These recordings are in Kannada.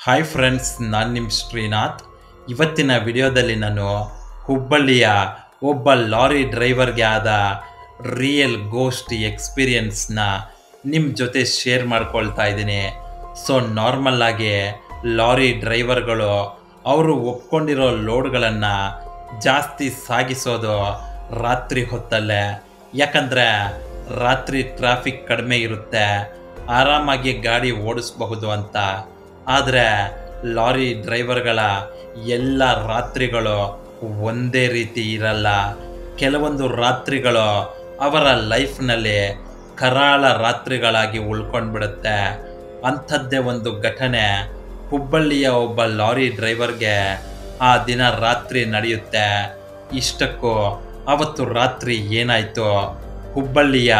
ಹಾಯ್ ಫ್ರೆಂಡ್ಸ್, ನಾನು ನಿಮ್ಮ ಶ್ರೀನಾಥ್. ಇವತ್ತಿನ ವಿಡಿಯೋದಲ್ಲಿ ನಾನು ಹುಬ್ಬಳ್ಳಿಯ ಒಬ್ಬ ಲಾರಿ ಡ್ರೈವರ್ಗೆ ಆದ ರಿಯಲ್ ಗೋಸ್ಟ್ ಎಕ್ಸ್ಪೀರಿಯನ್ಸ್ನ ನಿಮ್ಮ ಜೊತೆ ಶೇರ್ ಮಾಡ್ಕೊಳ್ತಾ ಇದ್ದೀನಿ. ಸೊ ನಾರ್ಮಲ್ ಆಗಿ ಲಾರಿ ಡ್ರೈವರ್ಗಳು ಅವರು ಒಪ್ಕೊಂಡಿರೋ ಲೋಡ್ಗಳನ್ನು ಜಾಸ್ತಿ ಸಾಗಿಸೋದು ರಾತ್ರಿ ಹೊತ್ತಲ್ಲೇ. ಯಾಕಂದರೆ ರಾತ್ರಿ ಟ್ರಾಫಿಕ್ ಕಡಿಮೆ ಇರುತ್ತೆ, ಆರಾಮಾಗಿ ಗಾಡಿ ಓಡಿಸಬಹುದು ಅಂತ. ಆದರೆ ಲಾರಿ ಡ್ರೈವರ್ಗಳ ಎಲ್ಲ ರಾತ್ರಿಗಳು ಒಂದೇ ರೀತಿ ಇರಲ್ಲ. ಕೆಲವೊಂದು ರಾತ್ರಿಗಳು ಅವರ ಲೈಫ್ನಲ್ಲಿ ಕರಾಳ ರಾತ್ರಿಗಳಾಗಿ ಉಳ್ಕೊಂಡ್ಬಿಡುತ್ತೆ. ಅಂಥದ್ದೇ ಒಂದು ಘಟನೆ ಹುಬ್ಬಳ್ಳಿಯ ಒಬ್ಬ ಲಾರಿ ಡ್ರೈವರ್ಗೆ ಆ ದಿನ ರಾತ್ರಿ ನಡೆಯುತ್ತೆ. ಇಷ್ಟಕ್ಕೂ ಅವತ್ತು ರಾತ್ರಿ ಏನಾಯಿತು, ಹುಬ್ಬಳ್ಳಿಯ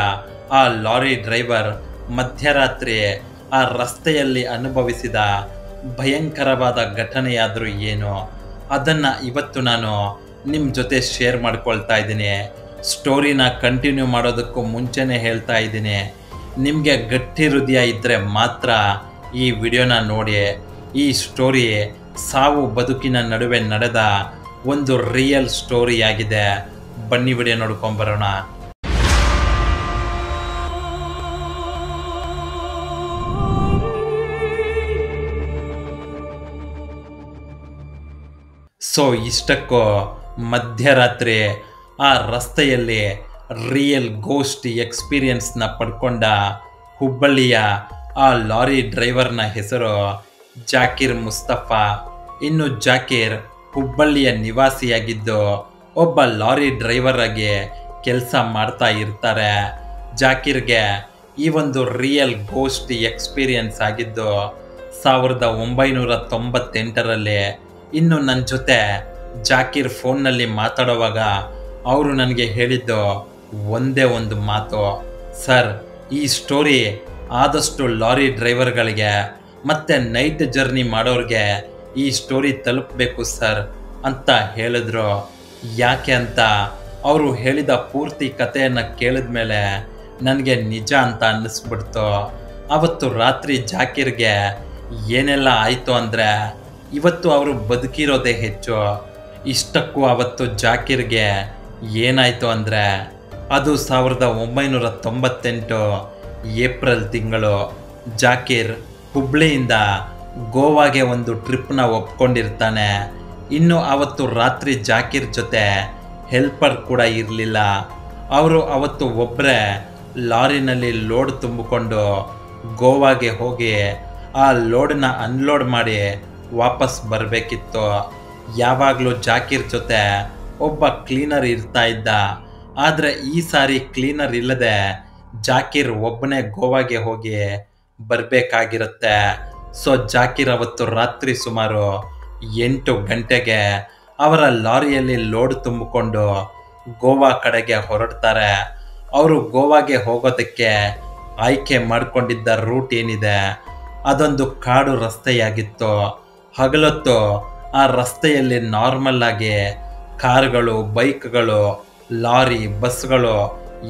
ಆ ಲಾರಿ ಡ್ರೈವರ್ ಮಧ್ಯರಾತ್ರಿ ಆ ರಸ್ತೆಯಲ್ಲಿ ಅನುಭವಿಸಿದ ಭಯಂಕರವಾದ ಘಟನೆಯಾದರೂ ಏನು, ಅದನ್ನು ಇವತ್ತು ನಾನು ನಿಮ್ಮ ಜೊತೆ ಶೇರ್ ಮಾಡ್ಕೊಳ್ತಾ ಇದ್ದೀನಿ. ಸ್ಟೋರಿನ ಕಂಟಿನ್ಯೂ ಮಾಡೋದಕ್ಕೂ ಮುಂಚೆನೇ ಹೇಳ್ತಾ ಇದ್ದೀನಿ, ನಿಮಗೆ ಗಟ್ಟಿ ಹೃದಯ ಇದ್ದರೆ ಮಾತ್ರ ಈ ವಿಡಿಯೋನ ನೋಡಿ. ಈ ಸ್ಟೋರಿ ಸಾವು ಬದುಕಿನ ನಡುವೆ ನಡೆದ ಒಂದು ರಿಯಲ್ ಸ್ಟೋರಿಯಾಗಿದೆ. ಬನ್ನಿ ವಿಡಿಯೋ ನೋಡ್ಕೊಂಬರೋಣ. ಸೊ ಇಷ್ಟಕ್ಕೂ ಮಧ್ಯರಾತ್ರಿ ಆ ರಸ್ತೆಯಲ್ಲಿ ರಿಯಲ್ ಗೋಸ್ಟ್ ಎಕ್ಸ್ಪೀರಿಯನ್ಸ್ನ ಪಡ್ಕೊಂಡ ಹುಬ್ಬಳ್ಳಿಯ ಆ ಲಾರಿ ಡ್ರೈವರ್ನ ಹೆಸರು ಜಾಕೀರ್ ಮುಸ್ತಫಾ. ಇನ್ನು ಜಾಕೀರ್ ಹುಬ್ಬಳ್ಳಿಯ ನಿವಾಸಿಯಾಗಿದ್ದು ಒಬ್ಬ ಲಾರಿ ಡ್ರೈವರ್ ಆಗಿ ಕೆಲಸ ಮಾಡ್ತಾ ಇರ್ತಾರೆ. ಜಾಕೀರ್ಗೆ ಈ ಒಂದು ರಿಯಲ್ ಗೋಸ್ಟ್ ಎಕ್ಸ್ಪೀರಿಯನ್ಸ್ ಆಗಿದ್ದು 1998ರಲ್ಲಿ. ಇನ್ನು ನನ್ನ ಜೊತೆ ಜಾಕೀರ್ ಫೋನ್ನಲ್ಲಿ ಮಾತಾಡುವಾಗ ಅವರು ನನಗೆ ಹೇಳಿದ್ದು ಒಂದೇ ಒಂದು ಮಾತು, ಸರ್, ಈ ಸ್ಟೋರಿ ಆದಷ್ಟು ಲಾರಿ ಡ್ರೈವರ್ಗಳಿಗೆ ಮತ್ತು ನೈಟ್ ಜರ್ನಿ ಮಾಡೋರಿಗೆ ಈ ಸ್ಟೋರಿ ತಲುಪಬೇಕು ಸರ್ ಅಂತ ಹೇಳಿದ್ರು. ಯಾಕೆ ಅಂತ ಅವರು ಹೇಳಿದ ಪೂರ್ತಿ ಕಥೆಯನ್ನು ಕೇಳಿದ ಮೇಲೆ ನನಗೆ ನಿಜ ಅಂತ ಅನ್ನಿಸ್ಬಿಡ್ತು. ಅವತ್ತು ರಾತ್ರಿ ಜಾಕೀರ್ಗೆ ಏನೆಲ್ಲ ಆಯಿತು ಅಂದರೆ, ಇವತ್ತು ಅವರು ಬದುಕಿರೋದೇ ಹೆಚ್ಚು. ಇಷ್ಟಕ್ಕೂ ಅವತ್ತು ಜಾಕೀರ್ಗೆ ಏನಾಯಿತು ಅಂದರೆ, ಅದು 1998 ಏಪ್ರಿಲ್ ತಿಂಗಳು. ಜಾಕೀರ್ ಹುಬ್ಳಿಯಿಂದ ಗೋವಾಗೆ ಒಂದು ಟ್ರಿಪ್ನ ಒಪ್ಕೊಂಡಿರ್ತಾನೆ. ಇನ್ನು ಅವತ್ತು ರಾತ್ರಿ ಜಾಕೀರ್ ಜೊತೆ ಹೆಲ್ಪರ್ ಕೂಡ ಇರಲಿಲ್ಲ. ಅವರು ಅವತ್ತು ಒಬ್ಬರೇ ಲಾರಿನಲ್ಲಿ ಲೋಡ್ ತುಂಬಿಕೊಂಡು ಗೋವಾಗೆ ಹೋಗಿ ಆ ಲೋಡನ್ನ ಅನ್ಲೋಡ್ ಮಾಡಿ ವಾಪಸ್ ಬರಬೇಕಿತ್ತು. ಯಾವಾಗಲೂ ಜಾಕೀರ್ ಜೊತೆ ಒಬ್ಬ ಕ್ಲೀನರ್ ಇರ್ತಾ ಇದ್ದ. ಆದರೆ ಈ ಸಾರಿ ಕ್ಲೀನರ್ ಇಲ್ಲದೆ ಜಾಕೀರ್ ಒಬ್ಬನೇ ಗೋವಾಗೆ ಹೋಗಿ ಬರಬೇಕಾಗಿರುತ್ತೆ. ಸೊ ಜಾಕೀರ್ ಅವತ್ತು ರಾತ್ರಿ ಸುಮಾರು 8 ಗಂಟೆಗೆ ಅವರ ಲಾರಿಯಲ್ಲಿ ಲೋಡ್ ತುಂಬಿಕೊಂಡು ಗೋವಾ ಕಡೆಗೆ ಹೊರಡ್ತಾರೆ. ಅವರು ಗೋವಾಗೆ ಹೋಗೋದಕ್ಕೆ ಆಯ್ಕೆ ಮಾಡಿಕೊಂಡಿದ್ದ ರೂಟ್ ಏನಿದೆ, ಅದೊಂದು ಕಾಡು ರಸ್ತೆಯಾಗಿತ್ತು. ಹಗಲೊತ್ತು ಆ ರಸ್ತೆಯಲ್ಲಿ ನಾರ್ಮಲ್ ಆಗಿ ಕಾರ್ಗಳು, ಬೈಕ್ಗಳು, ಲಾರಿ, ಬಸ್ಗಳು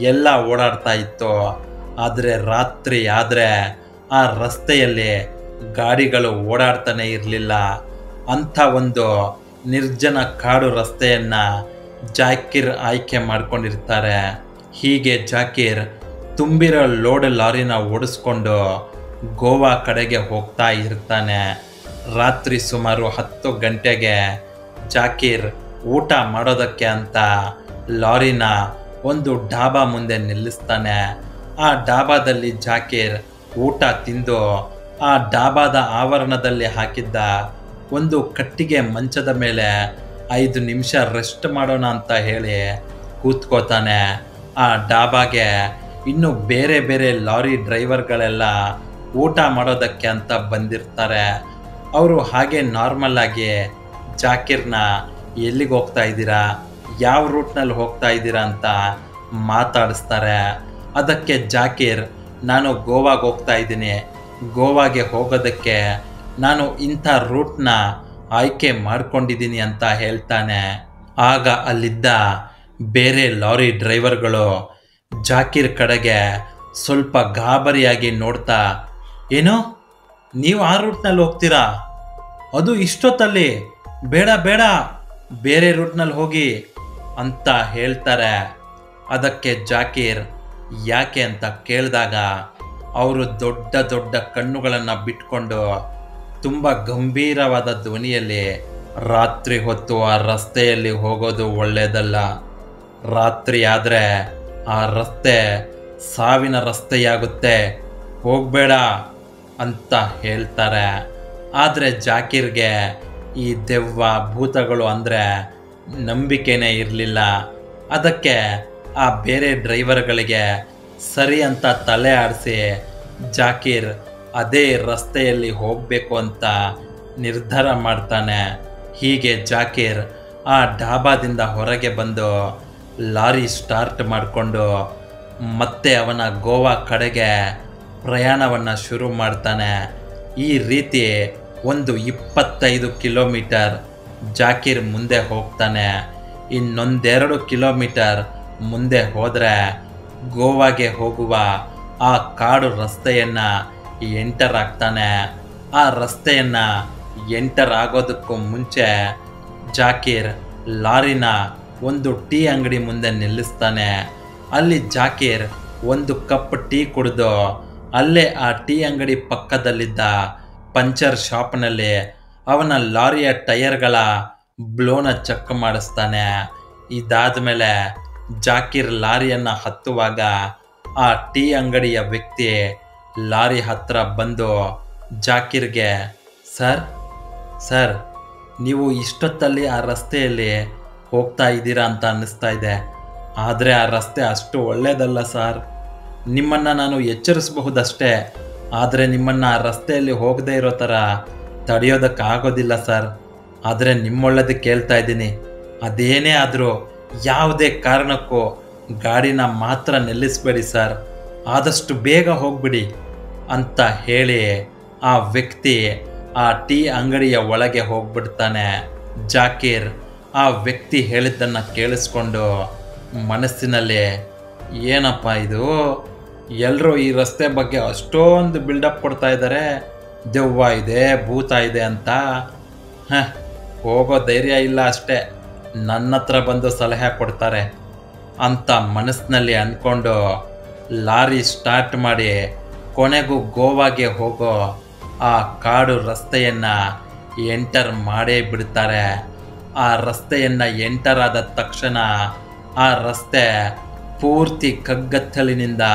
ಎಲ್ಲ ಓಡಾಡ್ತಾ ಇತ್ತು. ಆದರೆ ರಾತ್ರಿ ಆದರೆ ಆ ರಸ್ತೆಯಲ್ಲಿ ಗಾಡಿಗಳು ಓಡಾಡ್ತಾನೆ ಇರಲಿಲ್ಲ. ಅಂಥ ಒಂದು ನಿರ್ಜನ ಕಾಡು ರಸ್ತೆಯನ್ನು ಜಾಕೀರ್ ಆಯ್ಕೆ ಮಾಡ್ಕೊಂಡಿರ್ತಾರೆ. ಹೀಗೆ ಜಾಕೀರ್ ತುಂಬಿರೋ ಲೋಡ್ ಲಾರಿನ ಓಡಿಸ್ಕೊಂಡು ಗೋವಾ ಕಡೆಗೆ ಹೋಗ್ತಾ ಇರ್ತಾನೆ. ರಾತ್ರಿ ಸುಮಾರು 10 ಗಂಟೆಗೆ ಜಾಕೀರ್ ಊಟ ಮಾಡೋದಕ್ಕೆ ಅಂತ ಲಾರಿನ ಒಂದು ಡಾಬಾ ಮುಂದೆ ನಿಲ್ಲಿಸ್ತಾನೆ. ಆ ಡಾಬಾದಲ್ಲಿ ಜಾಕೀರ್ ಊಟ ತಿಂದು ಆ ಡಾಬಾದ ಆವರಣದಲ್ಲಿ ಹಾಕಿದ್ದ ಒಂದು ಕಟ್ಟಿಗೆ ಮಂಚದ ಮೇಲೆ 5 ನಿಮಿಷ ರೆಸ್ಟ್ ಮಾಡೋಣ ಅಂತ ಹೇಳಿ ಕೂತ್ಕೋತಾನೆ. ಆ ಡಾಬಾಗೆ ಇನ್ನು ಬೇರೆ ಬೇರೆ ಲಾರಿ ಡ್ರೈವರ್ಗಳೆಲ್ಲ ಊಟ ಮಾಡೋದಕ್ಕೆ ಅಂತ ಬಂದಿರ್ತಾರೆ. ಅವರು ಹಾಗೆ ನಾರ್ಮಲ್ ಆಗಿ ಜಾಕೀರ್ನ ಎಲ್ಲಿಗೆ ಹೋಗ್ತಾ ಇದ್ದೀರಾ, ಯಾವ ರೂಟ್ನಲ್ಲಿ ಹೋಗ್ತಾ ಇದ್ದೀರಾ ಅಂತ ಮಾತಾಡಿಸ್ತಾರೆ. ಅದಕ್ಕೆ ಜಾಕೀರ್, ನಾನು ಗೋವಾಗೆ ಹೋಗ್ತಾ ಇದ್ದೀನಿ, ಗೋವಾಗೆ ಹೋಗೋದಕ್ಕೆ ನಾನು ಇಂಥ ರೂಟ್ನ ಆಯ್ಕೆ ಮಾಡ್ಕೊಂಡಿದ್ದೀನಿ ಅಂತ ಹೇಳ್ತಾನೆ. ಆಗ ಅಲ್ಲಿದ್ದ ಬೇರೆ ಲಾರಿ ಡ್ರೈವರ್ಗಳು ಜಾಕೀರ್ ಕಡೆಗೆ ಸ್ವಲ್ಪ ಗಾಬರಿಯಾಗಿ ನೋಡ್ತಾ, ಏನೋ ನೀವು ಆ ರೂಟ್ನಲ್ಲಿ ಹೋಗ್ತೀರಾ, ಅದು ಇಷ್ಟೊತ್ತಲ್ಲಿ, ಬೇಡ ಬೇಡ, ಬೇರೆ ರೂಟ್ನಲ್ಲಿ ಹೋಗಿ ಅಂತ ಹೇಳ್ತಾರೆ. ಅದಕ್ಕೆ ಜಾಕೀರ್ ಯಾಕೆ ಅಂತ ಕೇಳಿದಾಗ ಅವರು ದೊಡ್ಡ ದೊಡ್ಡ ಕಣ್ಣುಗಳನ್ನು ಬಿಟ್ಕೊಂಡು ತುಂಬ ಗಂಭೀರವಾದ ಧ್ವನಿಯಲ್ಲಿ, ರಾತ್ರಿ ಹೊತ್ತು ಆ ರಸ್ತೆಯಲ್ಲಿ ಹೋಗೋದು ಒಳ್ಳೆಯದಲ್ಲ. ರಾತ್ರಿ ಆದರೆ ಆ ರಸ್ತೆ ಸಾವಿನ ರಸ್ತೆಯಾಗುತ್ತೆ, ಹೋಗಬೇಡ ಅಂತ ಹೇಳ್ತಾರೆ. ಆದರೆ ಜಾಕೀರ್ಗೆ ಈ ದೆವ್ವ ಭೂತಗಳು ಅಂದರೆ ನಂಬಿಕೆನೇ ಇರಲಿಲ್ಲ. ಅದಕ್ಕೆ ಆ ಬೇರೆ ಡ್ರೈವರ್ಗಳಿಗೆ ಸರಿ ಅಂತ ತಲೆ ಆಡಿಸಿ ಜಾಕೀರ್ ಅದೇ ರಸ್ತೆಯಲ್ಲಿ ಹೋಗಬೇಕು ಅಂತ ನಿರ್ಧಾರ ಮಾಡ್ತಾನೆ. ಹೀಗೆ ಜಾಕೀರ್ ಆ ಡಾಬಾದಿಂದ ಹೊರಗೆ ಬಂದು ಲಾರಿ ಸ್ಟಾರ್ಟ್ ಮಾಡಿಕೊಂಡು ಮತ್ತೆ ಅವನ ಗೋವಾ ಕಡೆಗೆ ಪ್ರಯಾಣವನ್ನು ಶುರು ಮಾಡ್ತಾನೆ. ಈ ರೀತಿ ಒಂದು 25 ಕಿಲೋಮೀಟರ್ ಜಾಕೀರ್ ಮುಂದೆ ಹೋಗ್ತಾನೆ. ಇನ್ನೊಂದೆರಡು ಕಿಲೋಮೀಟರ್ ಮುಂದೆ ಹೋದರೆ ಗೋವಾಗೆ ಹೋಗುವ ಆ ಕಾಡು ರಸ್ತೆಯನ್ನು ಎಂಟರ್ ಆಗ್ತಾನೆ. ಆ ರಸ್ತೆಯನ್ನು ಎಂಟರ್ ಆಗೋದಕ್ಕೂ ಮುಂಚೆ ಜಾಕೀರ್ ಲಾರಿನ ಒಂದು ಟೀ ಅಂಗಡಿ ಮುಂದೆ ನಿಲ್ಲಿಸ್ತಾನೆ. ಅಲ್ಲಿ ಜಾಕೀರ್ ಒಂದು ಕಪ್ ಟೀ ಕುಡಿದು ಅಲ್ಲೇ ಆ ಟೀ ಅಂಗಡಿ ಪಕ್ಕದಲ್ಲಿದ್ದ ಪಂಚರ್ ಶಾಪ್ನಲ್ಲಿ ಅವನ ಲಾರಿಯ ಟೈರ್ಗಳ ಬ್ಲೋನ ಚೆಕ್ ಮಾಡಿಸ್ತಾನೆ. ಇದಾದ ಮೇಲೆ ಜಾಕೀರ್ ಲಾರಿಯನ್ನು ಹತ್ತುವಾಗ ಆ ಟೀ ಅಂಗಡಿಯ ವ್ಯಕ್ತಿ ಲಾರಿ ಹತ್ರ ಬಂದು ಜಾಕೀರ್ಗೆ, ಸರ್ ಸರ್ ನೀವು ಇಷ್ಟೊತ್ತಲ್ಲಿ ಆ ರಸ್ತೆಯಲ್ಲಿ ಹೋಗ್ತಾ ಇದ್ದೀರಾ ಅಂತ ಅನ್ನಿಸ್ತಾ ಇದೆ, ಆದರೆ ಆ ರಸ್ತೆ ಅಷ್ಟು ಒಳ್ಳೆಯದಲ್ಲ ಸರ್. ನಿಮ್ಮನ್ನು ನಾನು ಎಚ್ಚರಿಸಬಹುದಷ್ಟೇ, ಆದರೆ ನಿಮ್ಮನ್ನು ಆ ರಸ್ತೆಯಲ್ಲಿ ಹೋಗದೇ ಇರೋ ಥರ ತಡೆಯೋದಕ್ಕಾಗೋದಿಲ್ಲ ಸರ್. ಆದರೆ ನಿಮ್ಮೊಳ್ಳೇದಕ್ಕೆ ಕೇಳ್ತಾ ಇದ್ದೀನಿ, ಅದೇನೇ ಆದರೂ ಯಾವುದೇ ಕಾರಣಕ್ಕೂ ಗಾಡಿನ ಮಾತ್ರ ನಿಲ್ಲಿಸಬೇಡಿ ಸರ್, ಆದಷ್ಟು ಬೇಗ ಹೋಗ್ಬಿಡಿ ಅಂತ ಹೇಳಿ ಆ ವ್ಯಕ್ತಿ ಆ ಟೀ ಅಂಗಡಿಯ ಒಳಗೆ ಹೋಗ್ಬಿಡ್ತಾನೆ. ಜಾಕೀರ್ ಆ ವ್ಯಕ್ತಿ ಹೇಳಿದ್ದನ್ನು ಕೇಳಿಸ್ಕೊಂಡು ಮನಸ್ಸಿನಲ್ಲಿ, ಏನಪ್ಪ ಇದು, ಎಲ್ಲರೂ ಈ ರಸ್ತೆ ಬಗ್ಗೆ ಅಷ್ಟೊಂದು ಬಿಲ್ಡಪ್ ಕೊಡ್ತಾ ಇದ್ದಾರೆ, ದೆವ್ವ ಇದೆ ಭೂತ ಇದೆ ಅಂತ. ಹೋಗೋ ಧೈರ್ಯ ಇಲ್ಲ ಅಷ್ಟೇ, ನನ್ನ ಹತ್ರ ಬಂದು ಸಲಹೆ ಕೊಡ್ತಾರೆ ಅಂತ ಮನಸ್ಸಿನಲ್ಲಿ ಅಂದ್ಕೊಂಡು ಲಾರಿ ಸ್ಟಾರ್ಟ್ ಮಾಡಿ ಕೊನೆಗೂ ಗೋವಾಗೆ ಹೋಗೋ ಆ ಕಾಡು ರಸ್ತೆಯನ್ನು ಎಂಟರ್ ಮಾಡೇ ಬಿಡ್ತಾರೆ. ಆ ರಸ್ತೆಯನ್ನು ಎಂಟರ್ ಆದ ತಕ್ಷಣ ಆ ರಸ್ತೆ ಪೂರ್ತಿ ಕಗ್ಗತ್ತಲಿನಿಂದ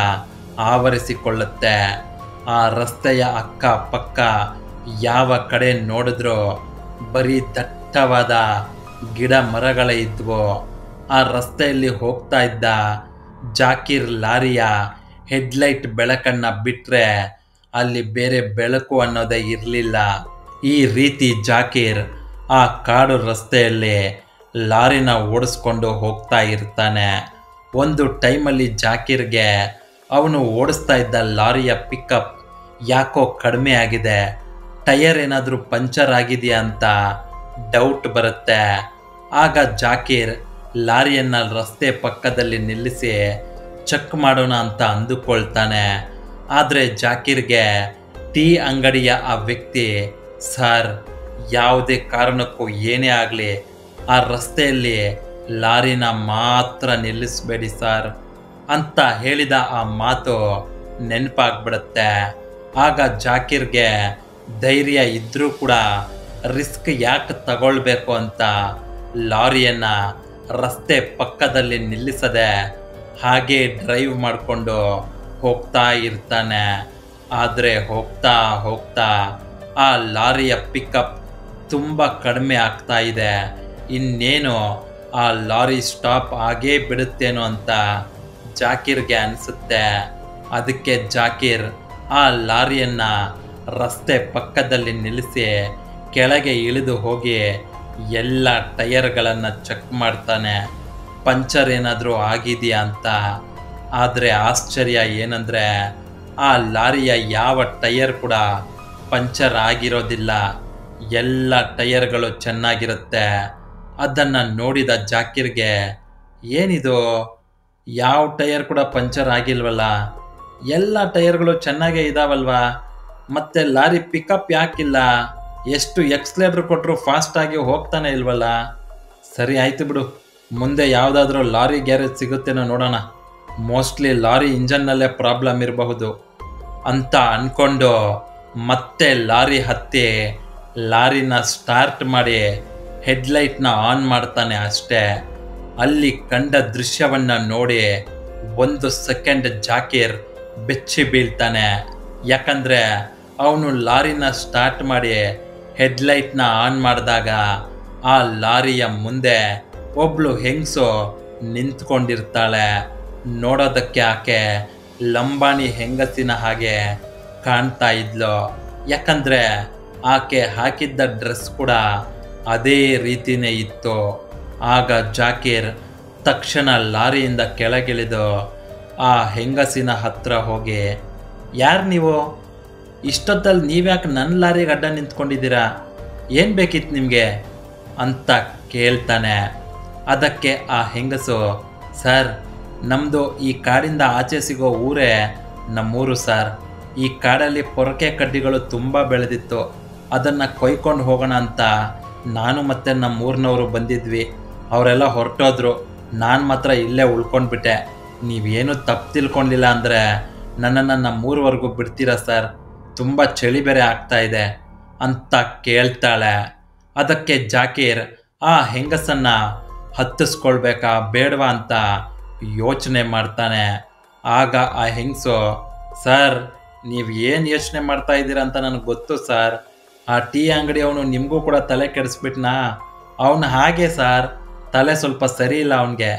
ಆವರಿಸಿಕೊಳ್ಳುತ್ತೆ. ಆ ರಸ್ತೆಯ ಅಕ್ಕಪಕ್ಕ ಯಾವ ಕಡೆ ನೋಡಿದ್ರೂ ಬರೀ ದಟ್ಟವಾದ ಗಿಡ ಮರಗಳೇ ಇದ್ವು. ಆ ರಸ್ತೆಯಲ್ಲಿ ಹೋಗ್ತಾ ಇದ್ದ ಜಾಕೀರ್ ಲಾರಿಯ ಹೆಡ್ಲೈಟ್ ಬೆಳಕನ್ನು ಬಿಟ್ಟರೆ ಅಲ್ಲಿ ಬೇರೆ ಬೆಳಕು ಅನ್ನೋದೇ ಇರಲಿಲ್ಲ. ಈ ರೀತಿ ಜಾಕೀರ್ ಆ ಕಾಡು ರಸ್ತೆಯಲ್ಲಿ ಲಾರಿನ ಓಡಿಸ್ಕೊಂಡು ಹೋಗ್ತಾ ಇರ್ತಾನೆ. ಒಂದು ಟೈಮಲ್ಲಿ ಜಾಕೀರ್ಗೆ ಅವನು ಓಡಿಸ್ತಾ ಇದ್ದ ಲಾರಿಯ ಪಿಕಪ್ ಯಾಕೋ ಕಡಿಮೆ ಆಗಿದೆ, ಟೈರ್ ಏನಾದರೂ ಪಂಚರ್ ಆಗಿದೆಯಾ ಅಂತ ಡೌಟ್ ಬರುತ್ತೆ. ಆಗ ಜಾಕೀರ್ ಲಾರಿಯನ್ನು ರಸ್ತೆ ಪಕ್ಕದಲ್ಲಿ ನಿಲ್ಲಿಸಿ ಚೆಕ್ ಮಾಡೋಣ ಅಂತ ಅಂದುಕೊಳ್ತಾನೆ. ಆದರೆ ಜಾಕೀರ್ಗೆ ಟೀ ಅಂಗಡಿಯ ಆ ವ್ಯಕ್ತಿ, ಸರ್ ಯಾವುದೇ ಕಾರಣಕ್ಕೂ ಏನೇ ಆಗಲಿ ಆ ರಸ್ತೆಯಲ್ಲಿ ಲಾರಿನ ಮಾತ್ರ ನಿಲ್ಲಿಸಬೇಡಿ ಸರ್ ಅಂತ ಹೇಳಿದ ಆ ಮಾತು ನೆನಪಾಗ್ಬಿಡುತ್ತೆ. ಆಗ ಜಾಕೀರ್ಗೆ ಧೈರ್ಯ ಇದ್ದರೂ ಕೂಡ ರಿಸ್ಕ್ ಯಾಕೆ ತಗೊಳ್ಬೇಕು ಅಂತ ಲಾರಿಯನ್ನು ರಸ್ತೆ ಪಕ್ಕದಲ್ಲಿ ನಿಲ್ಲಿಸದೆ ಹಾಗೆ ಡ್ರೈವ್ ಮಾಡಿಕೊಂಡು ಹೋಗ್ತಾ ಇರ್ತಾನೆ. ಆದರೆ ಹೋಗ್ತಾ ಹೋಗ್ತಾ ಆ ಲಾರಿಯ ಪಿಕಪ್ ತುಂಬ ಕಡಿಮೆ ಆಗ್ತಾ ಇದೆ. ಇನ್ನೇನು ಆ ಲಾರಿ ಸ್ಟಾಪ್ ಆಗೇ ಬಿಡುತ್ತೇನೋ ಅಂತ ಜಾಕೀರ್ಗೆ ಅನಿಸುತ್ತೆ. ಅದಕ್ಕೆ ಜಾಕೀರ್ ಆ ಲಾರಿಯನ್ನು ರಸ್ತೆ ಪಕ್ಕದಲ್ಲಿ ನಿಲ್ಲಿಸಿ ಕೆಳಗೆ ಇಳಿದು ಹೋಗಿ ಎಲ್ಲ ಟೈರ್ಗಳನ್ನು ಚೆಕ್ ಮಾಡ್ತಾನೆ, ಪಂಚರ್ ಏನಾದರೂ ಆಗಿದೆಯಾ ಅಂತ. ಆದರೆ ಆಶ್ಚರ್ಯ ಏನಂದರೆ ಆ ಲಾರಿಯ ಯಾವ ಟೈರ್ ಕೂಡ ಪಂಚರ್ ಆಗಿರೋದಿಲ್ಲ, ಎಲ್ಲ ಟೈರ್ಗಳು ಚೆನ್ನಾಗಿರುತ್ತೆ. ಅದನ್ನು ನೋಡಿದ ಜಾಕೀರ್ಗೆ, ಏನಿದು, ಯಾವ ಟೈರ್ ಕೂಡ ಪಂಚರ್ ಆಗಿಲ್ವಲ್ಲ, ಎಲ್ಲ ಟೈರ್ಗಳು ಚೆನ್ನಾಗೇ ಇದಾವಲ್ವಾ, ಮತ್ತೆ ಲಾರಿ ಪಿಕಪ್ ಯಾಕಿಲ್ಲ, ಎಷ್ಟು ಎಕ್ಸ್ಲೇಟ್ರ್ ಕೊಟ್ಟರು ಫಾಸ್ಟಾಗಿ ಹೋಗ್ತಾನೆ ಇಲ್ವಲ್ಲ. ಸರಿ ಆಯ್ತು ಬಿಡು, ಮುಂದೆ ಯಾವುದಾದ್ರೂ ಲಾರಿ ಗ್ಯಾರೇಜ್ ಸಿಗುತ್ತೇನೋ ನೋಡೋಣ. ಮೋಸ್ಟ್ಲಿ ಲಾರಿ ಇಂಜನ್ನಲ್ಲೇ ಪ್ರಾಬ್ಲಮ್ ಇರಬಹುದು ಅಂತ ಅಂದ್ಕೊಂಡು ಮತ್ತೆ ಲಾರಿ ಹತ್ತಿ ಲಾರಿನ ಸ್ಟಾರ್ಟ್ ಮಾಡಿ ಹೆಡ್ಲೈಟ್ನ ಆನ್ ಮಾಡ್ತಾನೆ. ಅಷ್ಟೇ ಅಲ್ಲಿ ಕಂಡ ದೃಶ್ಯವನ್ನು ನೋಡಿ 1 ಸೆಕೆಂಡ್ ಜಾಕೀರ್ ಬೆಚ್ಚಿ ಬೀಳ್ತಾನೆ. ಯಾಕಂದರೆ ಅವನು ಲಾರಿನ ಸ್ಟಾರ್ಟ್ ಮಾಡಿ ಹೆಡ್ಲೈಟ್ನ ಆನ್ ಮಾಡಿದಾಗ ಆ ಲಾರಿಯ ಮುಂದೆ ಒಬ್ಳು ಹೆಂಗಸು ನಿಂತ್ಕೊಂಡಿರ್ತಾಳೆ. ನೋಡೋದಕ್ಕೆ ಆಕೆ ಲಂಬಾಣಿ ಹೆಂಗಸಿನ ಹಾಗೆ ಕಾಣ್ತಾ ಇದ್ಲು. ಯಾಕಂದರೆ ಆಕೆ ಹಾಕಿದ್ದ ಡ್ರೆಸ್ ಕೂಡ ಅದೇ ರೀತಿಯೇ ಇತ್ತು. ಆಗ ಜಾಕೀರ್ ತಕ್ಷಣ ಲಾರಿಯಿಂದ ಕೆಳಗಿಳಿದು ಆ ಹೆಂಗಸಿನ ಹತ್ರ ಹೋಗಿ, ಯಾರು ನೀವು? ಇಷ್ಟೊತ್ತಲ್ಲಿ ನೀವ್ಯಾಕೆ ನನ್ನ ಲಾರಿಗೆ ಅಡ್ಡ ನಿಂತ್ಕೊಂಡಿದ್ದೀರಾ? ಏನು ಬೇಕಿತ್ತು ನಿಮಗೆ ಅಂತ ಕೇಳ್ತಾನೆ. ಅದಕ್ಕೆ ಆ ಹೆಂಗಸು, ಸರ್, ನಮ್ಮದು ಈ ಕಾಡಿಂದ ಆಚೆ ಸಿಗೋ ಊರೇ ನಮ್ಮೂರು ಸರ್. ಈ ಕಾಡಲ್ಲಿ ಪೊರಕೆ ಕಡ್ಡಿಗಳು ತುಂಬ ಬೆಳೆದಿತ್ತು. ಅದನ್ನು ಕೊಯ್ಕೊಂಡು ಹೋಗೋಣ ಅಂತ ನಾನು ಮತ್ತು ನಮ್ಮೂರಿನವರು ಬಂದಿದ್ವಿ. ಅವರೆಲ್ಲ ಹೊರಟೋದ್ರು. ನಾನು ಮಾತ್ರ ಇಲ್ಲೇ ಉಳ್ಕೊಂಡ್ಬಿಟ್ಟೆ. ನೀವೇನು ತಪ್ಪು ತಿಳ್ಕೊಂಡಿಲ್ಲ ಅಂದರೆ ನನ್ನನ್ನು ನಮ್ಮೂರವರೆಗೂ ಬಿಡ್ತೀರಾ ಸರ್? ತುಂಬ ಚಳಿ ಬೇರೆ ಆಗ್ತಾ ಇದೆ ಅಂತ ಕೇಳ್ತಾಳೆ. ಅದಕ್ಕೆ ಜಾಕೀರ್ ಆ ಹೆಂಗಸನ್ನು ಹತ್ತಿಸ್ಕೊಳ್ಬೇಕಾ ಬೇಡವಾ ಅಂತ ಯೋಚನೆ ಮಾಡ್ತಾನೆ. ಆಗ ಆ ಹೆಂಗಸು, ಸರ್, ನೀವು ಏನು ಯೋಚನೆ ಮಾಡ್ತಾ ಇದ್ದೀರಾ ಅಂತ ನನಗೆ ಗೊತ್ತು ಸರ್. ಆ ಟೀ ಅಂಗಡಿ ಅವನು ನಿಮಗೂ ಕೂಡ ತಲೆ ಕೆಡಿಸ್ಬಿಟ್ನಾ? ಅವನು ಹಾಗೆ ಸರ್, ತಲೆ ಸ್ವಲ್ಪ ಸರಿ ಇಲ್ಲ ಅವನಿಗೆ.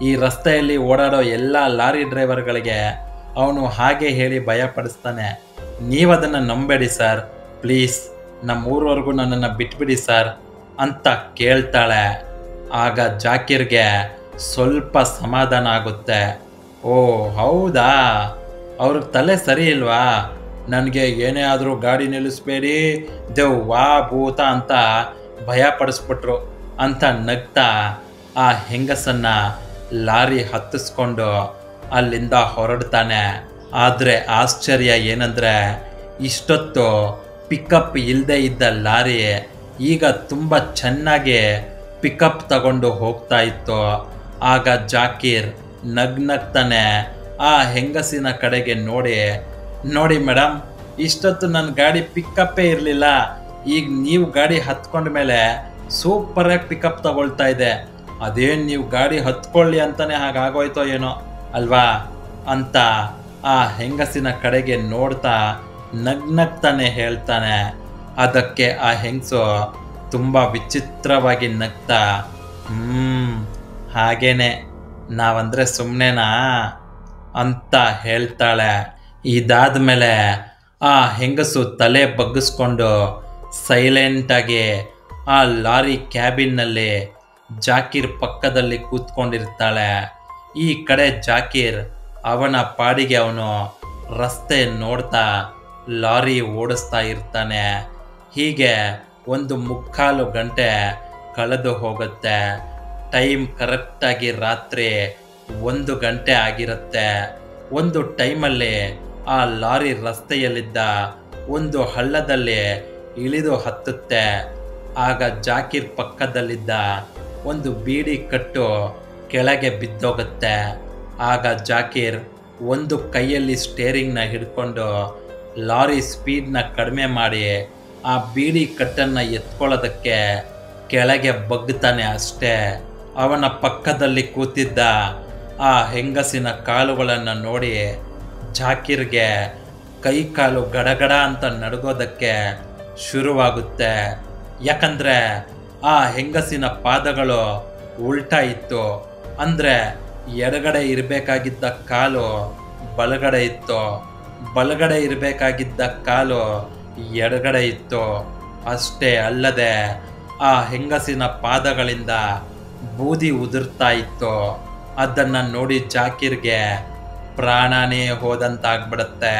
ಈ ರಸ್ತೆಯಲ್ಲಿ ಓಡಾಡೋ ಎಲ್ಲ ಲಾರಿ ಡ್ರೈವರ್ಗಳಿಗೆ ಅವನು ಹಾಗೆ ಹೇಳಿ ಭಯಪಡಿಸ್ತಾನೆ. ನೀವು ಅದನ್ನು ನಂಬೇಡಿ ಸರ್, ಪ್ಲೀಸ್ ನಮ್ಮ ಊರವರೆಗೂ ನನ್ನನ್ನು ಬಿಟ್ಬಿಡಿ ಸರ್ ಅಂತ ಕೇಳ್ತಾಳೆ. ಆಗ ಜಾಕೀರ್ಗೆ ಸ್ವಲ್ಪ ಸಮಾಧಾನ ಆಗುತ್ತೆ. ಓ ಹೌದಾ, ಅವ್ರಿಗೆ ತಲೆ ಸರಿ ಇಲ್ವಾ? ನನಗೆ ಏನೇ ಆದರೂ ಗಾಡಿ ನಿಲ್ಲಿಸ್ಬೇಡಿ, ದೆವ್ವ ಭೂತ ಅಂತ ಭಯಪಡಿಸ್ಬಿಟ್ರು ಅಂತ ನಗ್ತಾ ಆ ಹೆಂಗಸನ್ನು ಲಾರಿ ಹತ್ತಿಸ್ಕೊಂಡು ಅಲ್ಲಿಂದ ಹೊರಡ್ತಾನೆ. ಆದರೆ ಆಶ್ಚರ್ಯ ಏನಂದರೆ, ಇಷ್ಟೊತ್ತು ಪಿಕಪ್ ಇಲ್ಲದೆ ಇದ್ದ ಲಾರಿ ಈಗ ತುಂಬ ಚೆನ್ನಾಗಿ ಪಿಕಪ್ ತಗೊಂಡು ಹೋಗ್ತಾ ಇತ್ತು. ಆಗ ಜಾಕೀರ್ ನಗ್ನಗ್ತಾನೆ ಆ ಹೆಂಗಸಿನ ಕಡೆಗೆ ನೋಡಿ ಮೇಡಮ್, ಇಷ್ಟೊತ್ತು ನನ್ನ ಗಾಡಿ ಪಿಕಪ್ಪೇ ಇರಲಿಲ್ಲ. ಈಗ ನೀವು ಗಾಡಿ ಹತ್ಕೊಂಡ ಮೇಲೆ ಸೂಪರಾಗಿ ಪಿಕಪ್ ತಗೊಳ್ತಾ ಇದೆ. ಅದೇನು ನೀವು ಗಾಡಿ ಹತ್ಕೊಳ್ಳಿ ಅಂತಲೇ ಹಾಗಾಗೋಯ್ತೋ ಏನೋ ಅಲ್ವಾ ಅಂತ ಆ ಹೆಂಗಸಿನ ಕಡೆಗೆ ನೋಡ್ತಾ ನಗ್ನಗ್ತಾನೆ ಹೇಳ್ತಾನೆ. ಅದಕ್ಕೆ ಆ ಹೆಂಗಸು ತುಂಬ ವಿಚಿತ್ರವಾಗಿ ನಗ್ತಾ, ಹಾಗೇನೆ, ನಾವಂದರೆ ಸುಮ್ಮನೆನಾ ಅಂತ ಹೇಳ್ತಾಳೆ. ಇದಾದ ಮೇಲೆ ಆ ಹೆಂಗಸು ತಲೆ ಬಗ್ಗಿಸ್ಕೊಂಡು ಸೈಲೆಂಟಾಗಿ ಆ ಲಾರಿ ಕ್ಯಾಬಿನ್ನಲ್ಲಿ ಜಾಕೀರ್ ಪಕ್ಕದಲ್ಲಿ ಕೂತ್ಕೊಂಡಿರ್ತಾಳೆ. ಈ ಕಡೆ ಜಾಕೀರ್ ಅವನ ಪಾಡಿಗೆ ಅವನು ರಸ್ತೆ ನೋಡ್ತಾ ಲಾರಿ ಓಡಿಸ್ತಾ ಇರ್ತಾನೆ. ಹೀಗೆ 1.25 ಗಂಟೆ ಕಳೆದು ಹೋಗುತ್ತೆ. ಟೈಮ್ ಕರೆಕ್ಟಾಗಿ ರಾತ್ರಿ 1 ಗಂಟೆ ಆಗಿರುತ್ತೆ. ಒಂದು ಟೈಮಲ್ಲಿ ಆ ಲಾರಿ ರಸ್ತೆಯಲ್ಲಿದ್ದ ಒಂದು ಹಳ್ಳದಲ್ಲಿ ಇಳಿದು ಹತ್ತುತ್ತೆ. ಆಗ ಜಾಕೀರ್ ಪಕ್ಕದಲ್ಲಿದ್ದ ಒಂದು ಬೀಡಿ ಕಟ್ಟು ಕೆಳಗೆ ಬಿದ್ದೋಗುತ್ತೆ. ಆಗ ಜಾಕೀರ್ ಒಂದು ಕೈಯಲ್ಲಿ ಸ್ಟೇರಿಂಗ್ನ ಹಿಡ್ಕೊಂಡು ಲಾರಿ ಸ್ಪೀಡ್ನ ಕಡಿಮೆ ಮಾಡಿ ಆ ಬೀಡಿ ಕಟ್ಟನ್ನು ಎತ್ಕೊಳ್ಳೋದಕ್ಕೆ ಕೆಳಗೆ ಬಗ್ತಾನೆ. ಅಷ್ಟೇ ಅವನ ಪಕ್ಕದಲ್ಲಿ ಕೂತಿದ್ದ ಆ ಹೆಂಗಸಿನ ಕಾಲುಗಳನ್ನು ನೋಡಿ ಜಾಕೀರ್ಗೆ ಕೈ ಕಾಲು ಗಡಗಡ ಅಂತ ನಡುಗೋದಕ್ಕೆ ಶುರುವಾಗುತ್ತೆ. ಯಾಕಂದರೆ ಆ ಹೆಂಗಸಿನ ಪಾದಗಳು ಉಲ್ಟಾ ಇತ್ತು. ಅಂದರೆ ಎಡಗಡೆ ಇರಬೇಕಾಗಿದ್ದ ಕಾಲು ಬಲಗಡೆ ಇತ್ತು, ಬಲಗಡೆ ಇರಬೇಕಾಗಿದ್ದ ಕಾಲು ಎಡಗಡೆ ಇತ್ತು. ಅಷ್ಟೇ ಅಲ್ಲದೆ ಆ ಹೆಂಗಸಿನ ಪಾದಗಳಿಂದ ಬೂದಿ ಉದುರ್ತಾ ಇತ್ತು. ಅದನ್ನು ನೋಡಿ ಜಾಕೀರ್ಗೆ ಪ್ರಾಣನೇ ಹೋದಂತಾಗ್ಬಿಡುತ್ತೆ.